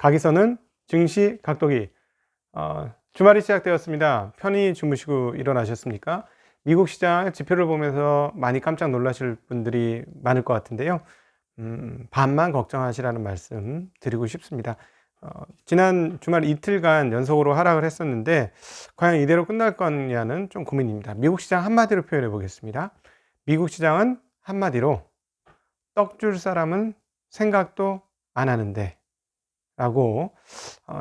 각이서는 증시 각도기. 주말이 시작되었습니다. 편히 주무시고 일어나셨습니까? 미국 시장 지표를 보면서 많이 깜짝 놀라실 분들이 많을 것 같은데요. 반만 걱정하시라는 말씀 드리고 싶습니다. 지난 주말 이틀간 연속으로 하락을 했었는데 과연 이대로 끝날 거냐는 좀 고민입니다. 미국 시장 한마디로 표현해 보겠습니다. 미국 시장은 한마디로 떡 줄 사람은 생각도 안 하는데 라고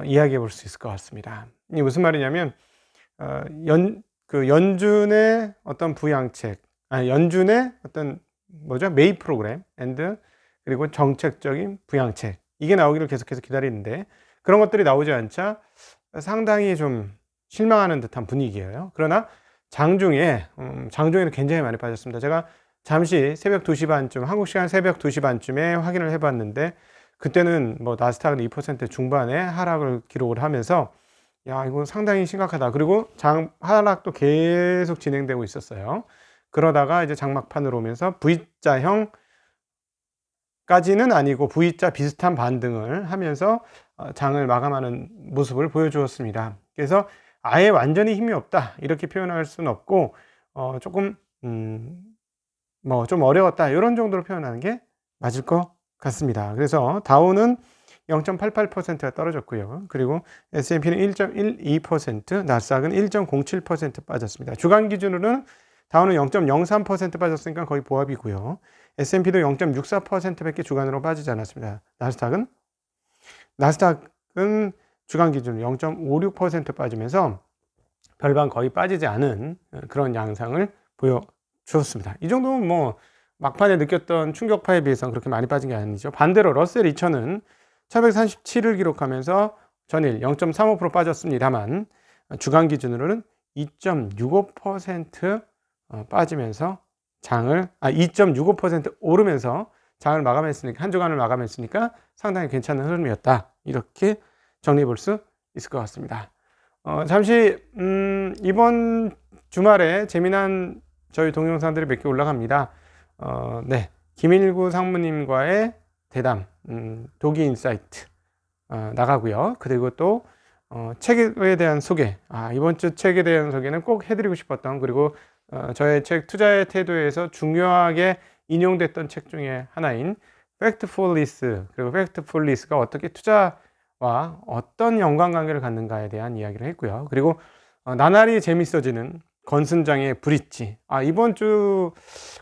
이야기해 볼 수 있을 것 같습니다. 이게 무슨 말이냐면 연준의 어떤 부양책, 연준의 어떤 매입 프로그램 그리고 정책적인 부양책, 이게 나오기를 계속해서 기다리는데 그런 것들이 나오지 않자 상당히 좀 실망하는 듯한 분위기예요. 그러나 장중에는 굉장히 많이 빠졌습니다. 제가 잠시 새벽 2시 반쯤, 한국 시간 새벽 2시 반쯤에 확인을 해 봤는데 그때는 나스닥은 2% 중반의 하락을 기록을 하면서 야, 이거 상당히 심각하다. 그리고 하락도 계속 진행되고 있었어요. 그러다가 이제 장막판으로 오면서 V자형까지는 아니고 V자 비슷한 반등을 하면서 장을 마감하는 모습을 보여주었습니다. 그래서 아예 완전히 힘이 없다 이렇게 표현할 수는 없고 조금 좀 어려웠다 이런 정도로 표현하는 게 맞을 것 같습니다. 그래서 다우는 0.88%가 떨어졌고요. 그리고 S&P는 1.12%, 나스닥은 1.07% 빠졌습니다. 주간 기준으로는 다우는 0.03% 빠졌으니까 거의 보합이고요. S&P도 0.64%밖에 주간으로 빠지지 않았습니다. 나스닥은 주간 기준으로 0.56% 빠지면서 별반 거의 빠지지 않은 그런 양상을 보여주었습니다. 이 정도면 막판에 느꼈던 충격파에 비해서는 그렇게 많이 빠진 게 아니죠. 반대로 러셀 2000은 1137을 기록하면서 전일 0.35% 빠졌습니다만 주간 기준으로는 2.65% 빠지면서 2.65% 오르면서 장을 마감했으니까, 한 주간을 마감했으니까 상당히 괜찮은 흐름이었다. 이렇게 정리해 볼 수 있을 것 같습니다. 잠시 이번 주말에 재미난 저희 동영상들이 몇 개 올라갑니다. 네, 김일구 상무님과의 대담, 도기 인사이트 나가고요. 그리고 또 책에 대한 소개, 이번 주 책에 대한 소개는 꼭 해드리고 싶었던, 그리고 저의 책 투자의 태도에서 중요하게 인용됐던 책 중에 하나인 팩트풀리스, 그리고 팩트풀리스가 어떻게 투자와 어떤 연관관계를 갖는가에 대한 이야기를 했고요. 그리고 나날이 재밌어지는 권순장의 브릿지. 이번 주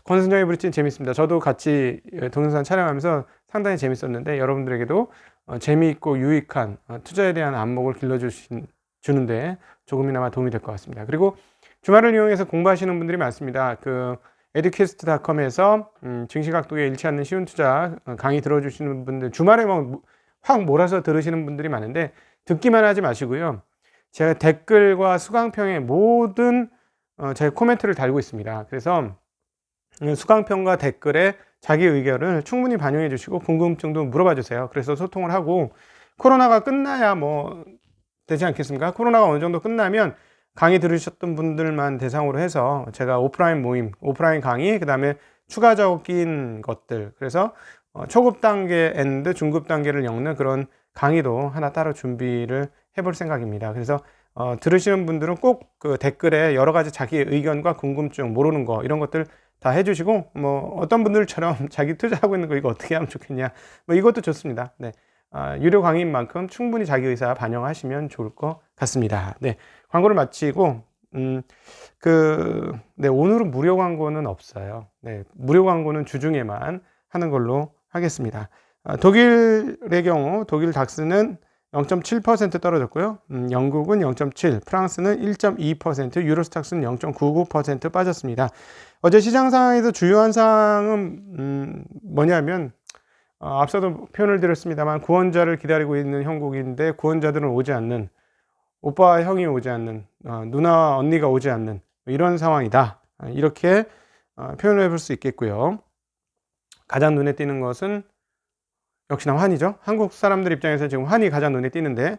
권순장의 브릿지는 재밌습니다. 저도 같이 동영상 촬영하면서 상당히 재밌었는데 여러분들에게도 재미있고 유익한 투자에 대한 안목을 길러주는데 조금이나마 도움이 될 것 같습니다. 그리고 주말을 이용해서 공부하시는 분들이 많습니다. educast.com에서 증시각도에 잃지 않는 쉬운 투자 강의 들어주시는 분들, 주말에 확 몰아서 들으시는 분들이 많은데 듣기만 하지 마시고요. 제가 댓글과 수강평에 모든 제 코멘트를 달고 있습니다. 그래서 수강평과 댓글에 자기 의견을 충분히 반영해 주시고 궁금증도 물어봐 주세요. 그래서 소통을 하고 코로나가 끝나야 되지 않겠습니까? 코로나가 어느 정도 끝나면 강의 들으셨던 분들만 대상으로 해서 제가 오프라인 모임, 오프라인 강의, 그 다음에 추가적인 것들, 그래서 초급 단계 중급 단계를 엮는 그런 강의도 하나 따로 준비를 해볼 생각입니다. 그래서 들으시는 분들은 꼭 그 댓글에 여러 가지 자기의 의견과 궁금증, 모르는 거 이런 것들 다 해주시고 어떤 분들처럼 자기 투자하고 있는 거 이거 어떻게 하면 좋겠냐 이것도 좋습니다. 네, 유료 강의인 만큼 충분히 자기 의사 반영하시면 좋을 것 같습니다. 네, 광고를 마치고 네, 오늘은 무료 광고는 없어요. 네, 무료 광고는 주중에만 하는 걸로 하겠습니다. 독일의 경우 독일 닥스는 0.7% 떨어졌고요. 영국은 0.7%, 프랑스는 1.2%, 유로스탁스는 0.99% 빠졌습니다. 어제 시장 상황에서 주요한 사항은 뭐냐면 앞서도 표현을 드렸습니다만 구원자를 기다리고 있는 형국인데 구원자들은 오지 않는, 오빠 형이 오지 않는, 누나 언니가 오지 않는 이런 상황이다. 이렇게 표현을 해볼 수 있겠고요. 가장 눈에 띄는 것은 역시나 환이죠. 한국 사람들 입장에서 지금 환이 가장 눈에 띄는데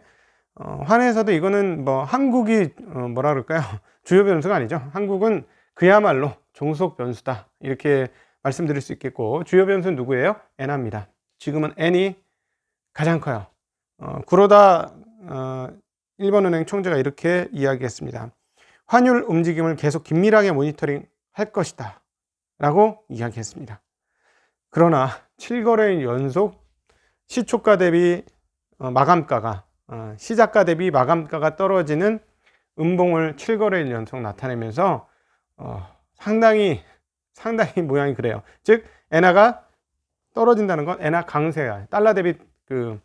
환에서도 이거는 한국이 뭐라 그럴까요? 주요 변수가 아니죠. 한국은 그야말로 종속 변수다 이렇게 말씀드릴 수 있겠고, 주요 변수는 누구예요? 엔화입니다. 지금은 엔이 가장 커요. 구로다 일본은행 총재가 이렇게 이야기했습니다. 환율 움직임을 계속 긴밀하게 모니터링 할 것이다 라고 이야기했습니다. 그러나 7거래일 연속 시초가 대비 마감가가 시작가 대비 마감가가 떨어지는 음봉을 7거래일 연속 나타내면서 상당히 모양이 그래요. 즉 엔화가 떨어진다는 건 엔화 강세가, 달러 대비 그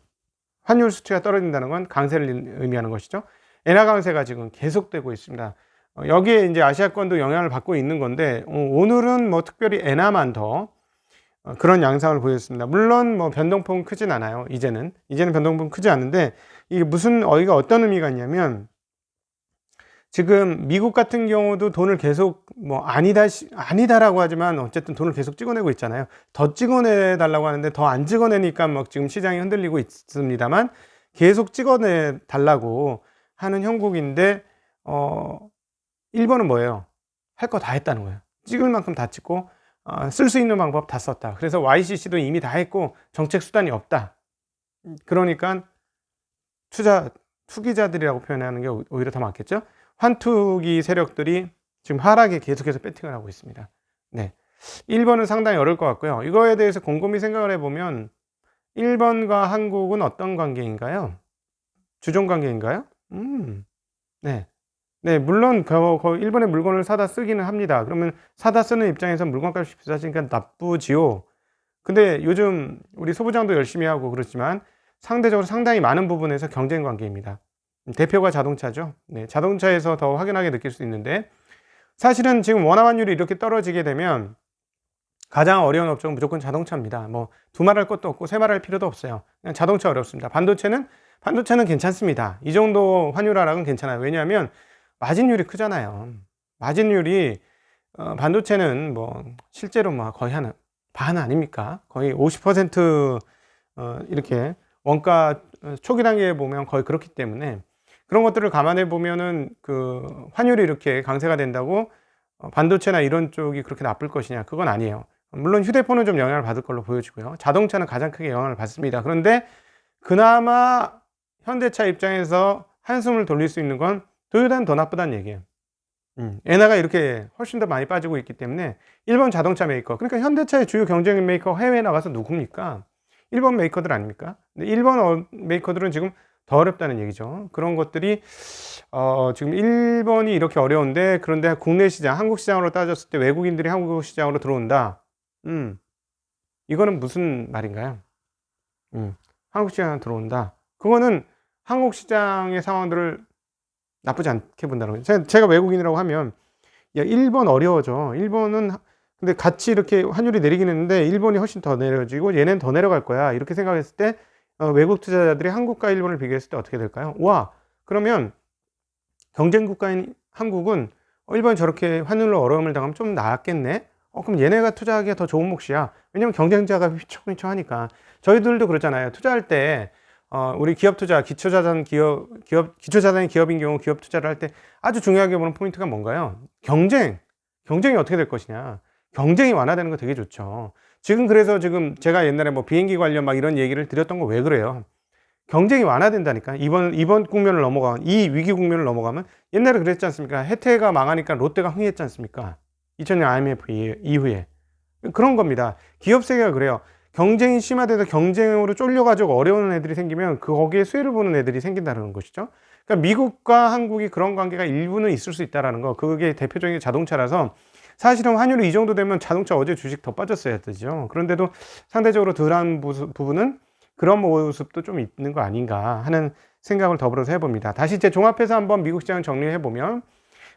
환율 수치가 떨어진다는 건 강세를 의미하는 것이죠. 엔화 강세가 지금 계속되고 있습니다. 여기에 이제 아시아권도 영향을 받고 있는 건데 오늘은 뭐 특별히 엔화만 더 그런 양상을 보였습니다. 물론 뭐 변동폭은 크진 않아요. 이제는 변동폭은 크지 않은데 이게 무슨 어이가 어떤 의미가 있냐면 지금 미국 같은 경우도 돈을 계속 뭐 아니다라고 하지만 어쨌든 돈을 계속 찍어내고 있잖아요. 더 찍어내 달라고 하는데 더 안 찍어내니까 막 지금 시장이 흔들리고 있습니다만 계속 찍어내 달라고 하는 형국인데 일본은 뭐예요? 할 거 다 했다는 거예요. 찍을 만큼 다 찍고 쓸 수 있는 방법 다 썼다. 그래서 YCC도 이미 다 했고 정책 수단이 없다. 그러니까 투기자들이라고 표현하는 게 오히려 더 맞겠죠. 환투기 세력들이 지금 하락에 계속해서 배팅을 하고 있습니다. 네, 1번은 상당히 어려울 것 같고요. 이거에 대해서 곰곰이 생각을 해보면 1번과 한국은 어떤 관계인가요? 주종 관계인가요? 네. 네, 물론 일본의 물건을 사다 쓰기는 합니다. 그러면 사다 쓰는 입장에서 물건값이 비싸지니까 나쁘지요. 근데 요즘 우리 소부장도 열심히 하고 그렇지만 상대적으로 상당히 많은 부분에서 경쟁 관계입니다. 대표가 자동차죠. 네, 자동차에서 더 확연하게 느낄 수 있는데 사실은 지금 원화 환율이 이렇게 떨어지게 되면 가장 어려운 업종은 무조건 자동차입니다. 뭐 두말할 것도 없고 세말할 필요도 없어요. 그냥 자동차 어렵습니다. 반도체는 괜찮습니다. 이 정도 환율 하락은 괜찮아요. 왜냐하면 마진율이 크잖아요. 마진율이 반도체는 뭐 실제로 뭐 거의 반 아닙니까? 거의 50% 이렇게 원가 초기 단계에 보면 거의 그렇기 때문에 그런 것들을 감안해 보면은 그 환율이 이렇게 강세가 된다고 반도체나 이런 쪽이 그렇게 나쁠 것이냐? 그건 아니에요. 물론 휴대폰은 좀 영향을 받을 걸로 보여지고요. 자동차는 가장 크게 영향을 받습니다. 그런데 그나마 현대차 입장에서 한숨을 돌릴 수 있는 건 토요타는 더 나쁘다는 얘기예요. 엔화가 이렇게 훨씬 더 많이 빠지고 있기 때문에 일본 자동차 메이커, 그러니까 현대차의 주요 경쟁 메이커 해외에 나가서 누굽니까? 일본 메이커들 아닙니까? 근데 일본 메이커들은 지금 더 어렵다는 얘기죠. 그런 것들이 지금 일본이 이렇게 어려운데 그런데 국내 시장, 한국 시장으로 따졌을 때 외국인들이 한국 시장으로 들어온다. 이거는 무슨 말인가요? 한국 시장에 들어온다. 그거는 한국 시장의 상황들을 나쁘지 않게 본다는 거예요. 제가 외국인이라고 하면 야, 일본 어려워져. 일본은 근데 같이 이렇게 환율이 내리긴 했는데 일본이 훨씬 더 내려지고 얘네는 더 내려갈 거야. 이렇게 생각했을 때 외국 투자자들이 한국과 일본을 비교했을 때 어떻게 될까요? 와, 그러면 경쟁 국가인 한국은 일본이 저렇게 환율로 어려움을 당하면 좀 나았겠네? 그럼 얘네가 투자하기가 더 좋은 몫이야. 왜냐면 경쟁자가 휘청휘청하니까. 저희들도 그렇잖아요. 투자할 때 우리 기업 투자, 기초자산인 기업인 경우 기업 투자를 할 때 아주 중요하게 보는 포인트가 뭔가요? 경쟁이 어떻게 될 것이냐. 경쟁이 완화되는 거 되게 좋죠. 그래서 지금 제가 옛날에 뭐 비행기 관련 막 이런 얘기를 드렸던 거 왜 그래요? 경쟁이 완화된다니까. 이번 국면을 넘어가면, 이 위기 국면을 넘어가면 옛날에 그랬지 않습니까? 혜태가 망하니까 롯데가 흥했지 않습니까? 2000년 IMF 이후에. 그런 겁니다. 기업 세계가 그래요. 경쟁이 심화돼서 경쟁으로 쫄려가지고 어려운 애들이 생기면 거기에 수혜를 보는 애들이 생긴다는 것이죠. 그러니까 미국과 한국이 그런 관계가 일부는 있을 수 있다는 거. 그게 대표적인 게 자동차라서 사실은 환율이 이 정도 되면 자동차 어제 주식 더 빠졌어야 되죠. 그런데도 상대적으로 덜한 부분은 그런 모습도 좀 있는 거 아닌가 하는 생각을 더불어서 해봅니다. 다시 이제 종합해서 한번 미국 시장을 정리해보면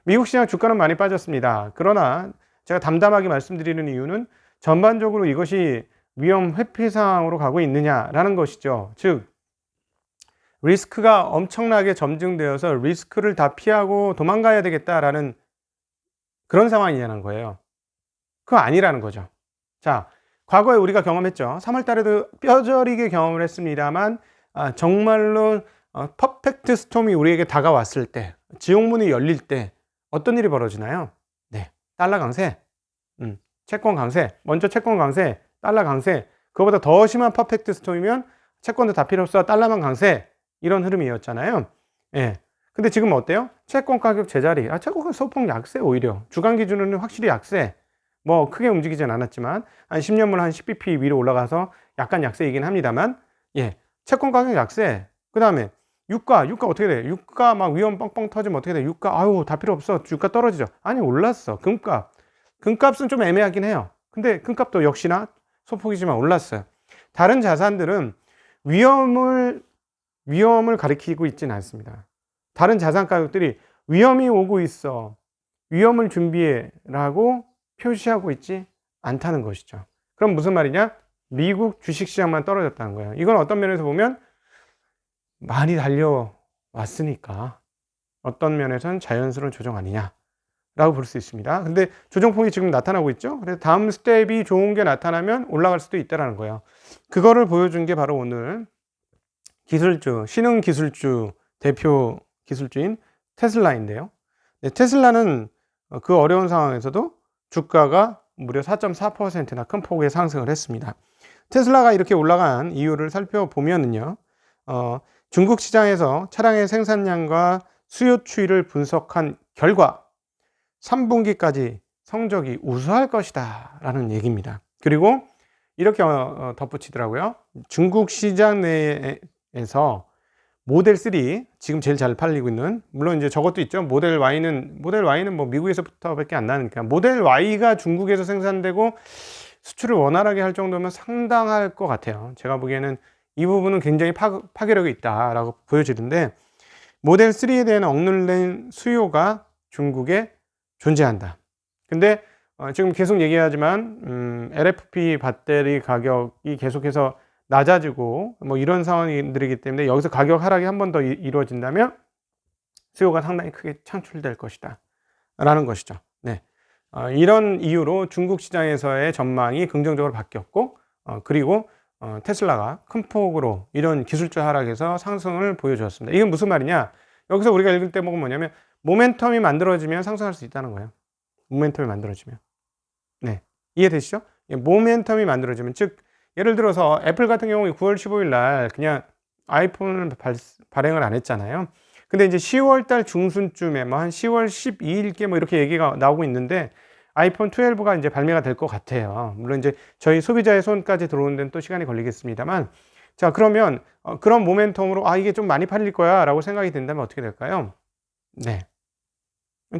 미국 시장 주가는 많이 빠졌습니다. 그러나 제가 담담하게 말씀드리는 이유는 전반적으로 이것이 위험 회피 상황으로 가고 있느냐라는 것이죠. 즉 리스크가 엄청나게 점증되어서 리스크를 다 피하고 도망가야 되겠다라는 그런 상황이냐는 거예요. 그거 아니라는 거죠. 자, 과거에 우리가 경험했죠. 3월 달에도 뼈저리게 경험을 했습니다만 정말로 퍼펙트 스톰이 우리에게 다가왔을 때, 지옥문이 열릴 때 어떤 일이 벌어지나요? 네, 달러 강세, 채권 강세, 먼저 채권 강세, 달러 강세, 그거보다 더 심한 퍼펙트 스톰이면 채권도 다 필요 없어, 달러만 강세, 이런 흐름이었잖아요. 예. 근데 지금 어때요? 채권 가격 제자리. 채권 소폭 약세 오히려. 주간 기준으로는 확실히 약세. 뭐 크게 움직이진 않았지만 한 10년물 한 10bp 위로 올라가서 약간 약세이긴 합니다만, 예. 채권 가격 약세. 그다음에 유가 어떻게 돼? 유가 막 위험 뻥뻥 터지면 어떻게 돼? 유가 아유 다 필요 없어. 유가 떨어지죠. 아니 올랐어. 금값은 좀 애매하긴 해요. 근데 금값도 역시나 소폭이지만 올랐어요. 다른 자산들은 위험을 가리키고 있지는 않습니다. 다른 자산 가격들이 위험이 오고 있어, 위험을 준비해 라고 표시하고 있지 않다는 것이죠. 그럼 무슨 말이냐? 미국 주식시장만 떨어졌다는 거예요. 이건 어떤 면에서 보면 많이 달려왔으니까 어떤 면에서는 자연스러운 조정 아니냐 라고 볼 수 있습니다. 근데 조정폭이 지금 나타나고 있죠. 그래서 다음 스텝이 좋은 게 나타나면 올라갈 수도 있다는 거예요. 그거를 보여준 게 바로 오늘 기술주, 신흥 기술주 대표 기술주인 테슬라인데요. 네, 테슬라는 그 어려운 상황에서도 주가가 무려 4.4%나 큰 폭의 상승을 했습니다. 테슬라가 이렇게 올라간 이유를 살펴보면요. 중국 시장에서 차량의 생산량과 수요 추이를 분석한 결과 3분기까지 성적이 우수할 것이다 라는 얘기입니다. 그리고 이렇게 덧붙이더라고요. 중국 시장 내에서 모델 3 지금 제일 잘 팔리고 있는, 물론 이제 저것도 있죠. 모델 Y는 뭐 미국에서부터밖에 안 나니까 모델 Y가 중국에서 생산되고 수출을 원활하게 할 정도면 상당할 것 같아요. 제가 보기에는 이 부분은 굉장히 파괴력이 있다라고 보여지는데, 모델 3에 대한 억눌린 수요가 중국에 존재한다. 근데 지금 계속 얘기하지만 LFP 배터리 가격이 계속해서 낮아지고 뭐 이런 상황들이기 때문에 여기서 가격 하락이 한 번 더 이루어진다면 수요가 상당히 크게 창출될 것이다 라는 것이죠. 네. 이런 이유로 중국 시장에서의 전망이 긍정적으로 바뀌었고, 그리고 테슬라가 큰 폭으로 이런 기술주 하락에서 상승을 보여주었습니다. 이건 무슨 말이냐? 여기서 우리가 읽을 대목은 뭐냐면 모멘텀이 만들어지면 상승할 수 있다는 거예요. 모멘텀이 만들어지면. 네. 이해되시죠? 모멘텀이 만들어지면, 즉 예를 들어서 애플 같은 경우에 9월 15일 날 그냥 아이폰을 발행을 안 했잖아요. 근데 이제 10월 달 중순쯤에 뭐 한 10월 12일께 뭐 이렇게 얘기가 나오고 있는데 아이폰 12가 이제 발매가 될 것 같아요. 물론 이제 저희 소비자의 손까지 들어오는 데는 또 시간이 걸리겠습니다만, 자 그러면 그런 모멘텀으로 이게 좀 많이 팔릴 거야 라고 생각이 된다면 어떻게 될까요? 네.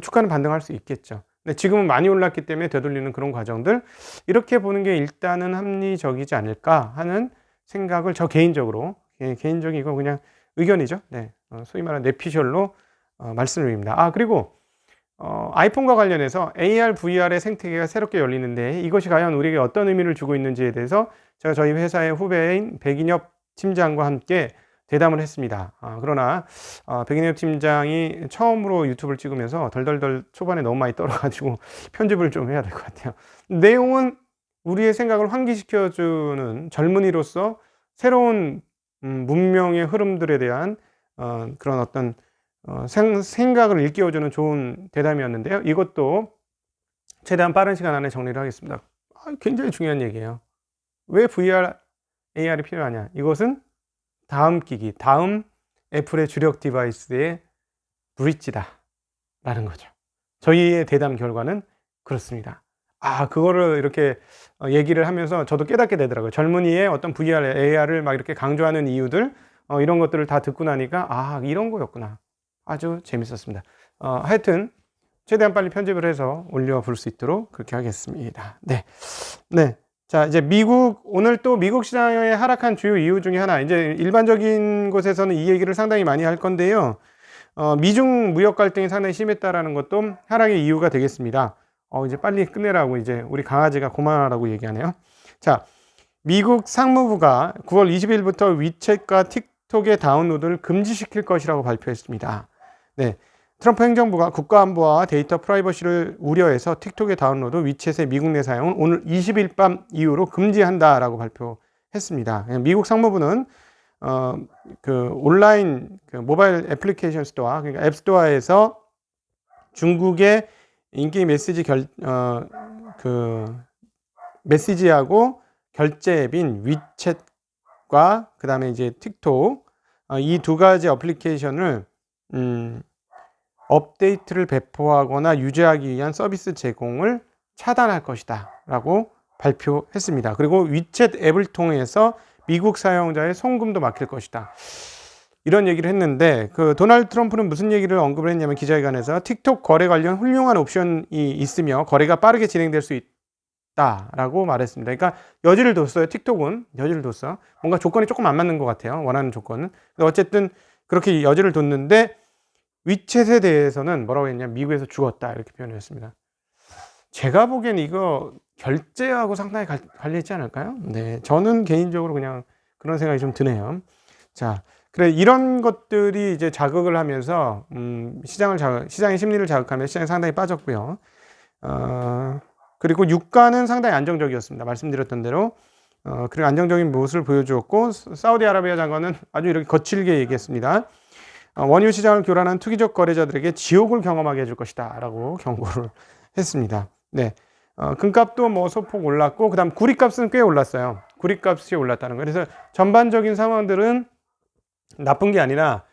주가는 반등할 수 있겠죠. 근데 지금은 많이 올랐기 때문에 되돌리는 그런 과정들, 이렇게 보는 게 일단은 합리적이지 않을까 하는 생각을 저 개인적으로, 개인적인 이거 그냥 의견이죠. 네. 소위 말하는 내피셜로 말씀을 드립니다. 그리고 아이폰과 관련해서 AR, VR의 생태계가 새롭게 열리는데 이것이 과연 우리에게 어떤 의미를 주고 있는지에 대해서 제가 저희 회사의 후배인 백인엽 팀장과 함께 대담을 했습니다. 그러나 백인엽 팀장이 처음으로 유튜브를 찍으면서 덜덜덜 초반에 너무 많이 떨어가지고 편집을 좀 해야 될 것 같아요. 내용은 우리의 생각을 환기시켜주는 젊은이로서 새로운 문명의 흐름들에 대한 그런 어떤 생각을 일깨워주는 좋은 대담이었는데요. 이것도 최대한 빠른 시간 안에 정리를 하겠습니다. 굉장히 중요한 얘기예요. 왜 VR, AR이 필요하냐? 이것은 다음 기기, 다음 애플의 주력 디바이스의 브릿지다 라는 거죠. 저희의 대담 결과는 그렇습니다. 그거를 이렇게 얘기를 하면서 저도 깨닫게 되더라고요. 젊은이의 어떤 VR, AR을 막 이렇게 강조하는 이유들, 이런 것들을 다 듣고 나니까 이런 거였구나. 아주 재밌었습니다. 하여튼 최대한 빨리 편집을 해서 올려볼 수 있도록 그렇게 하겠습니다. 네. 자, 이제 오늘 또 미국 시장에 하락한 주요 이유 중에 하나, 이제 일반적인 곳에서는 이 얘기를 상당히 많이 할 건데요. 미중 무역 갈등이 상당히 심했다라는 것도 하락의 이유가 되겠습니다. 이제 빨리 끝내라고 이제 우리 강아지가 그만하라고 얘기하네요. 자, 미국 상무부가 9월 20일부터 위챗과 틱톡의 다운로드를 금지시킬 것이라고 발표했습니다. 네. 트럼프 행정부가 국가안보와 데이터 프라이버시를 우려해서 틱톡의 다운로드, 위챗의 미국 내 사용은 오늘 20일 밤 이후로 금지한다라고 발표했습니다. 미국 상무부는 그 온라인 모바일 애플리케이션 스토어, 그러니까 앱 스토어에서 중국의 인기 메시지 메시지하고 결제 앱인 위챗과 그다음에 이제 틱톡 이 두 가지 어플리케이션을 업데이트를 배포하거나 유지하기 위한 서비스 제공을 차단할 것이다 라고 발표했습니다. 그리고 위챗 앱을 통해서 미국 사용자의 송금도 막힐 것이다, 이런 얘기를 했는데, 그 도널드 트럼프는 무슨 얘기를 언급을 했냐면, 기자회견에서 틱톡 거래 관련 훌륭한 옵션이 있으며 거래가 빠르게 진행될 수 있다라고 말했습니다. 그러니까 여지를 뒀어요. 틱톡은 여지를 뒀어. 뭔가 조건이 조금 안 맞는 것 같아요, 원하는 조건은. 어쨌든 그렇게 여지를 뒀는데, 위챗에 대해서는 뭐라고 했냐면 미국에서 죽었다, 이렇게 표현을 했습니다. 제가 보기엔 이거 결제하고 상당히 관련 있지 않을까요? 네, 저는 개인적으로 그냥 그런 생각이 좀 드네요. 자, 그래, 이런 것들이 이제 자극을 하면서 시장의 심리를 자극하면서 시장이 상당히 빠졌고요. 그리고 유가는 상당히 안정적이었습니다. 말씀드렸던 대로. 그리고 안정적인 모습을 보여주었고, 사우디아라비아 장관은 아주 이렇게 거칠게 얘기했습니다. 원유 시장을 교란한 투기적 거래자들에게 지옥을 경험하게 해줄 것이다 라고 경고를 했습니다. 네. 금값도 뭐 소폭 올랐고, 그 다음 구리값은 꽤 올랐어요. 구리값이 올랐다는 거예요. 그래서 전반적인 상황들은 나쁜 게 아니라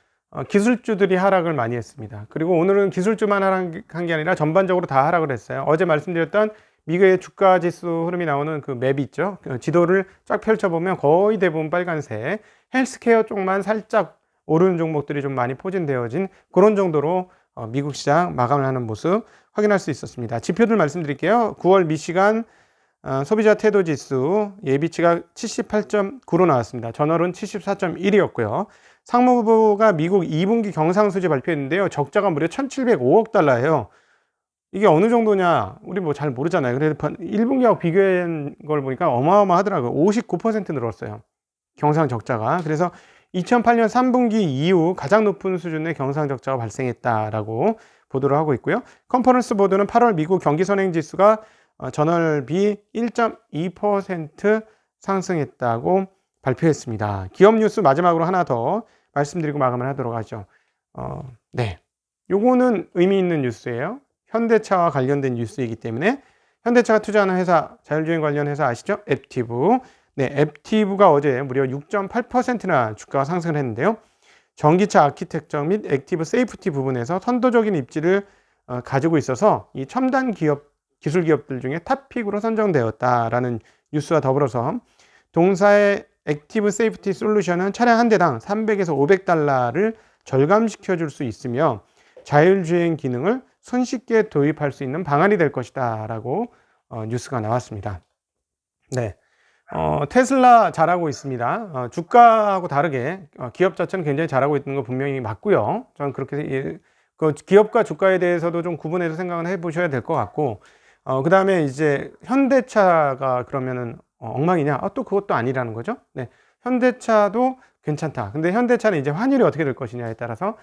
기술주들이 하락을 많이 했습니다. 그리고 오늘은 기술주만 하락한 게 아니라 전반적으로 다 하락을 했어요. 어제 말씀드렸던 미국의 주가 지수 흐름이 나오는 그 맵이 있죠. 그 지도를 쫙 펼쳐보면 거의 대부분 빨간색, 헬스케어 쪽만 살짝 오르는 종목들이 좀 많이 포진되어진 그런 정도로 미국 시장 마감을 하는 모습 확인할 수 있었습니다. 지표들 말씀드릴게요. 9월 미시간 소비자 태도 지수 예비치가 78.9로 나왔습니다. 전월은 74.1이었고요. 상무부가 미국 2분기 경상수지 발표했는데요. 적자가 무려 1,705억 달러예요. 이게 어느 정도냐, 우리 뭐 잘 모르잖아요. 그래도 1분기하고 비교한 걸 보니까 어마어마하더라고요. 59% 늘었어요, 경상 적자가. 그래서 2008년 3분기 이후 가장 높은 수준의 경상 적자가 발생했다라고 보도를 하고 있고요. 컨퍼런스 보도는 8월 미국 경기 선행 지수가 전월비 1.2% 상승했다고 발표했습니다. 기업 뉴스 마지막으로 하나 더 말씀드리고 마감을 하도록 하죠. 네, 요거는 의미 있는 뉴스예요. 현대차와 관련된 뉴스이기 때문에. 현대차가 투자하는 회사, 자율주행 관련 회사 아시죠? 앱티브. 네, 앱티브가 어제 무려 6.8%나 주가가 상승을 했는데요. 전기차 아키텍처 및 액티브 세이프티 부분에서 선도적인 입지를 가지고 있어서 이 첨단 기업, 기술 기업들 중에 탑픽으로 선정되었다라는 뉴스와 더불어서, 동사의 액티브 세이프티 솔루션은 차량 한 대당 300에서 500달러를 절감시켜 줄 수 있으며 자율주행 기능을 손쉽게 도입할 수 있는 방안이 될 것이다 라고 뉴스가 나왔습니다. 네, 테슬라 잘하고 있습니다. 주가하고 다르게 기업 자체는 굉장히 잘하고 있는 거 분명히 맞고요. 저는 그렇게 그 기업과 주가에 대해서도 좀 구분해서 생각을 해보셔야 될 것 같고, 그 다음에 이제 현대차가 그러면은 엉망이냐? 또 그것도 아니라는 거죠. 네, 현대차도 괜찮다. 근데 현대차는 이제 환율이 어떻게 될 것이냐에 따라서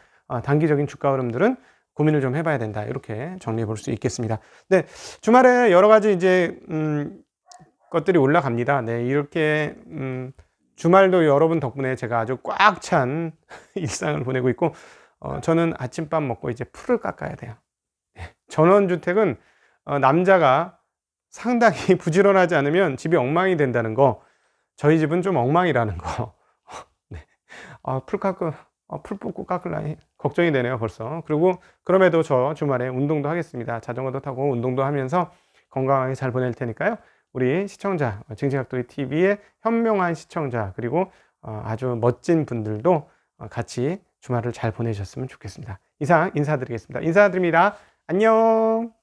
단기적인 주가 흐름들은 고민을 좀 해봐야 된다, 이렇게 정리해 볼 수 있겠습니다. 네, 주말에 여러 가지 이제 것들이 올라갑니다. 네, 이렇게 주말도 여러분 덕분에 제가 아주 꽉 찬 일상을 보내고 있고, 저는 아침밥 먹고 이제 풀을 깎아야 돼요. 네, 전원주택은 남자가 상당히 부지런하지 않으면 집이 엉망이 된다는 거, 저희 집은 좀 엉망이라는 거. 네, 풀 뽑고 깎을라니 걱정이 되네요, 벌써. 그리고 그럼에도 저 주말에 운동도 하겠습니다. 자전거도 타고 운동도 하면서 건강하게 잘 보낼 테니까요. 우리 시청자, 징징각돌이 TV의 현명한 시청자, 그리고 아주 멋진 분들도 같이 주말을 잘 보내셨으면 좋겠습니다. 이상 인사드리겠습니다. 인사드립니다. 안녕.